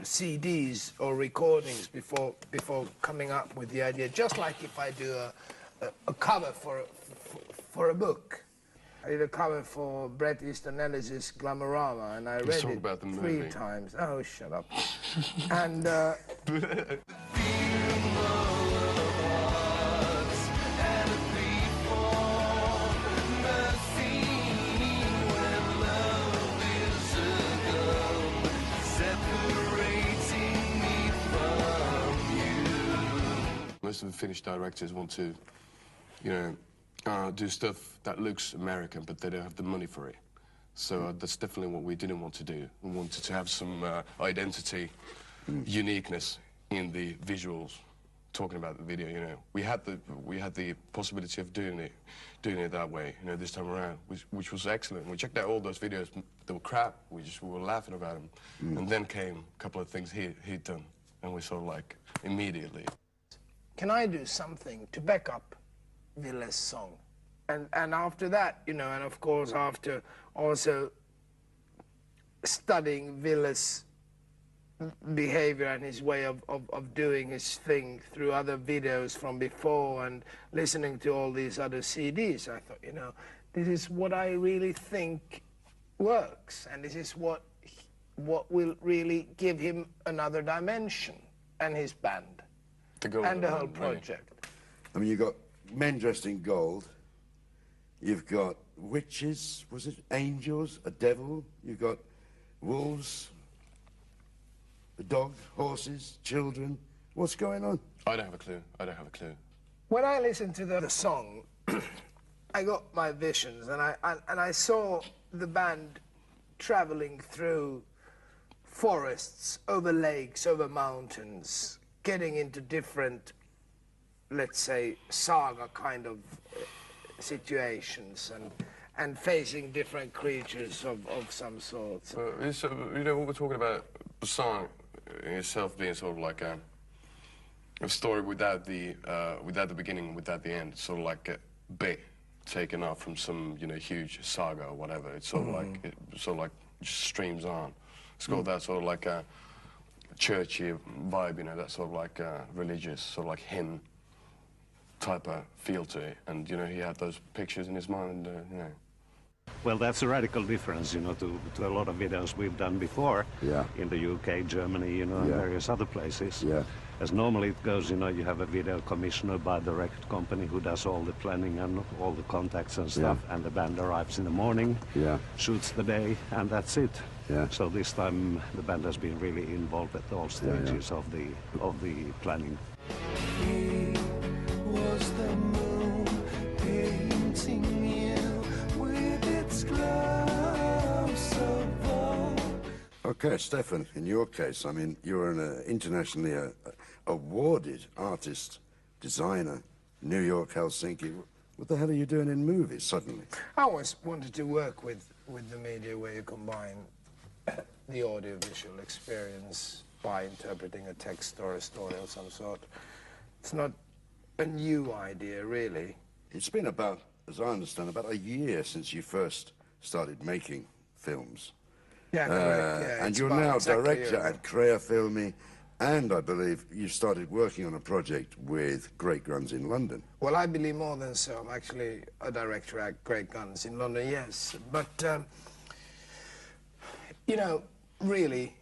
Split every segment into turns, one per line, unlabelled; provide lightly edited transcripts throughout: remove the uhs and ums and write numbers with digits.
CDs or recordings before coming up with the idea. Just like if I do a cover for a book. I did a cover for Bret Easton Ellis's Glamorama, and I read it
about the
3
movie.
times. Oh, shut up. And
most of the Finnish directors want to, you know, do stuff that looks American, but they don't have the money for it. So that's definitely what we didn't want to do. We wanted to have some identity, uniqueness in the visuals. Talking about the video, you know, we had the possibility of doing it that way, you know, this time around, which was excellent. We checked out all those videos; they were crap. We were laughing about them, and then came a couple of things he'd done, and we saw like immediately.
can I do something to back up Ville's song? And after that, you know, and of course after also studying Ville's behavior and his way of doing his thing through other videos from before and listening to all these other CDs, I thought, you know, this is what I really think works, and this is what will really give him another dimension, and his band, and the whole project.
I mean, you've got men dressed in gold, you've got witches, was it angels, a devil, you've got wolves, a dog, horses, children. What's going on?
I don't have a clue. I don't have a clue.
When I listened to the song, I got my visions, and I saw the band traveling through forests, over lakes, over mountains, getting into different, let's say, saga kind of situations, and facing different creatures of some sort.
You know, what we're talking about, the song in itself being sort of like a story without the beginning, without the end, sort of like a bit taken off from some, you know, huge saga or whatever. It's sort of like just streams on. It's got that sort of like a churchy vibe, you know, that sort of like religious, sort of like hymn type of feel to it. And, you know, he had those pictures in his mind, you know.
Well, that's a radical difference, you know, to a lot of videos we've done before.
Yeah.
In the UK, Germany, you know, and various other places.
Yeah.
As normally it goes, you know, you have a video commissioner by the record company who does all the planning and all the contacts and stuff, and the band arrives in the morning, shoots the day, and that's it.
Yeah.
So this time the band has been really involved at all stages of the planning.
He was the moon painting you with its gloves of gold.
Okay, Stefan, in your case, I mean, you're an internationally awarded artist, designer, New York, Helsinki. What the hell are you doing in movies suddenly?
I always wanted to work with the media where you combine the audiovisual experience by interpreting a text or a story of some sort. It's not a new idea, really.
It's been about, as I understand, about a year since you first started making films.
Yeah, correct. Yeah,
and you're now director at Crea Filmi, and I believe you started working on a project with Great Guns in London.
Well, I believe more than so. I'm actually a director at Great Guns in London, yes. But, you know, really,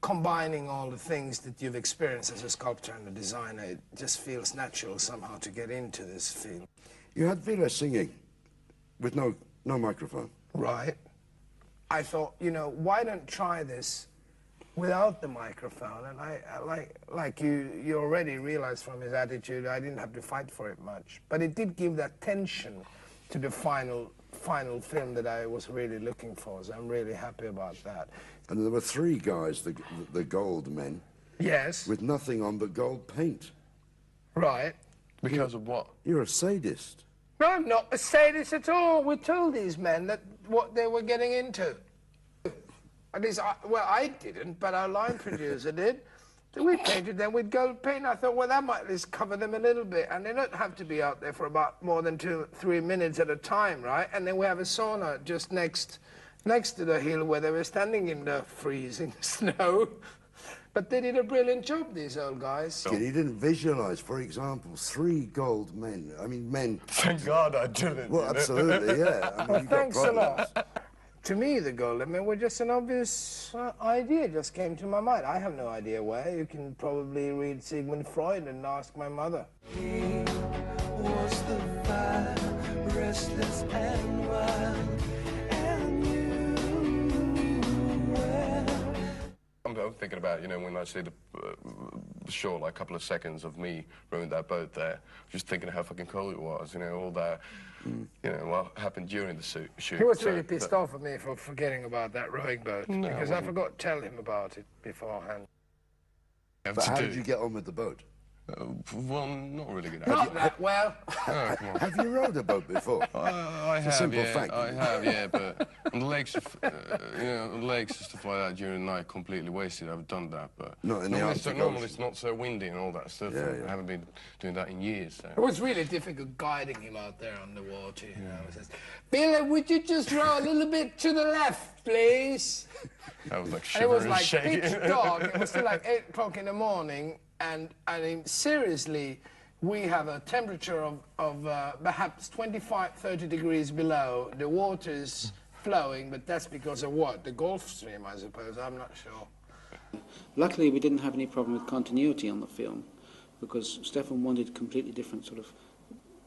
combining all the things that you've experienced as a sculptor and a designer, it just feels natural somehow to get into this field.
You had Ville singing with no microphone.
Right. I thought, you know, why don't try this without the microphone? And I like you already realized from his attitude, I didn't have to fight for it much. But it did give that tension to the final film that I was really looking for, so I'm really happy about that.
And there were 3 guys, the gold men.
Yes.
With nothing on but gold paint.
Right.
Because of what?
You're a sadist.
No, I'm not a sadist at all. We told these men that what they were getting into. At least, well, I didn't, but our line producer did. So we painted them with gold paint. I thought, well, that might at least cover them a little bit. And they don't have to be out there for about more than 2-3 minutes at a time, right? And then we have a sauna just next to the hill where they were standing in the freezing snow. But they did a brilliant job, these old guys.
He didn't visualise, for example, 3 gold men. I mean, men.
Thank God I didn't.
Well, absolutely, yeah. I mean,
Well,
you've got
thanks a
problems.
lot. To me, the gold men were just an obvious idea, just came to my mind. I have no idea where. You can probably read Sigmund Freud and ask my mother.
He was the fire, restless and wild, and you were.
I'm thinking about, you know, when I see the short, like, couple of seconds of me rowing that boat there, just thinking of how fucking cold it was, you know, all that, you know, what happened during the shoot.
He was really pissed off at me for forgetting about that rowing boat,
No,
because I forgot to tell him about it beforehand.
But how did you get on with the boat?
Well, not really good.
Not that well.
Oh, come on.
Have you rowed a boat before?
I
It's a
have,
simple
yeah,
fact.
I have, yeah, but on the lakes, you know, on the lakes and stuff like that during the night, completely wasted. I've done that, but
Not in the Arctic
normally
Ocean.
it's not so windy and all that stuff.
Yeah,
and
yeah.
I haven't been doing that in years. So.
It was really difficult guiding him out there on the water, you know. It says, Billy, would you just row a little bit to the left, please?
I was like
And it
shivering
was
and
like
shaking.
pitch dark. It was still like 8 o'clock in the morning, and I mean, seriously, we have a temperature of perhaps 25, 30 degrees below. The water's flowing, but that's because of what? The Gulf Stream, I suppose. I'm not sure.
Luckily, we didn't have any problem with continuity on the film, because Stefan wanted completely different sort of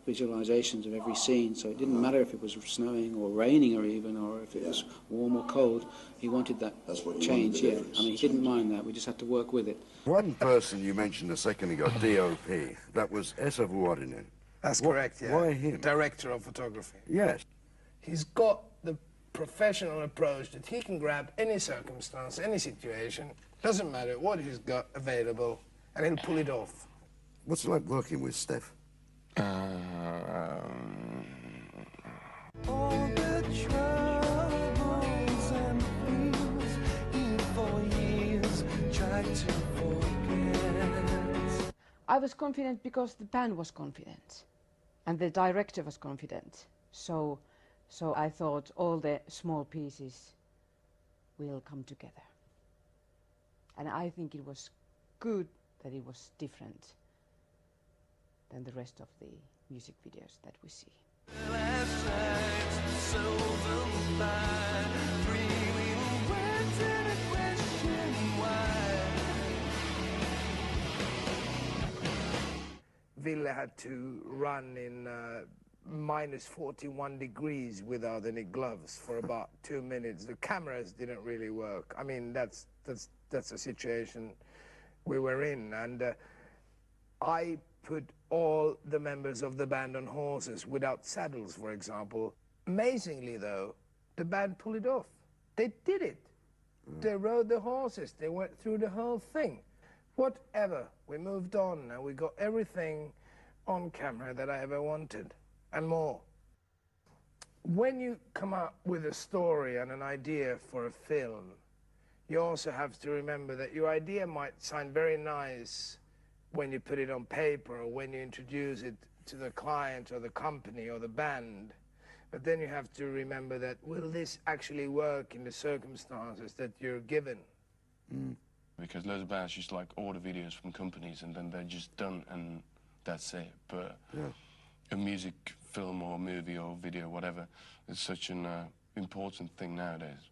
visualizations of every scene, so it didn't matter if it was snowing or raining or even, or if it was warm or cold. He wanted that change, yeah. I mean, he didn't mind that. We just had to work with it.
One person you mentioned a second ago, DOP, that was Esa Vuorinen.
That's correct, yeah.
Why him?
Director of photography.
Yes.
He's got the professional approach that he can grab any circumstance, any situation, doesn't matter what he's got available, and he'll pull it off.
What's it like working with Steph?
All the troubles and fears you for years tried to forget.
I was confident because the band was confident and the director was confident. So I thought all the small pieces will come together. And I think it was good that it was different than the rest of the music videos that we see.
Last night, silver light, dreaming words and a question why.
Ville had to run in minus 41 degrees without any gloves for about 2 minutes. The cameras didn't really work. I mean, that's a situation we were in, and I put all the members of the band on horses without saddles, for example. Amazingly, though, the band pulled it off. They did it. They rode the horses. They went through the whole thing. Whatever. We moved on, and we got everything on camera that I ever wanted, and more. When you come up with a story and an idea for a film, you also have to remember that your idea might sound very nice when you put it on paper or when you introduce it to the client or the company or the band. But then you have to remember that, will this actually work in the circumstances that you're given?
Because loads of bands just like order videos from companies and then they're just done and that's it. But a music film or movie or video, whatever, is such an important thing nowadays.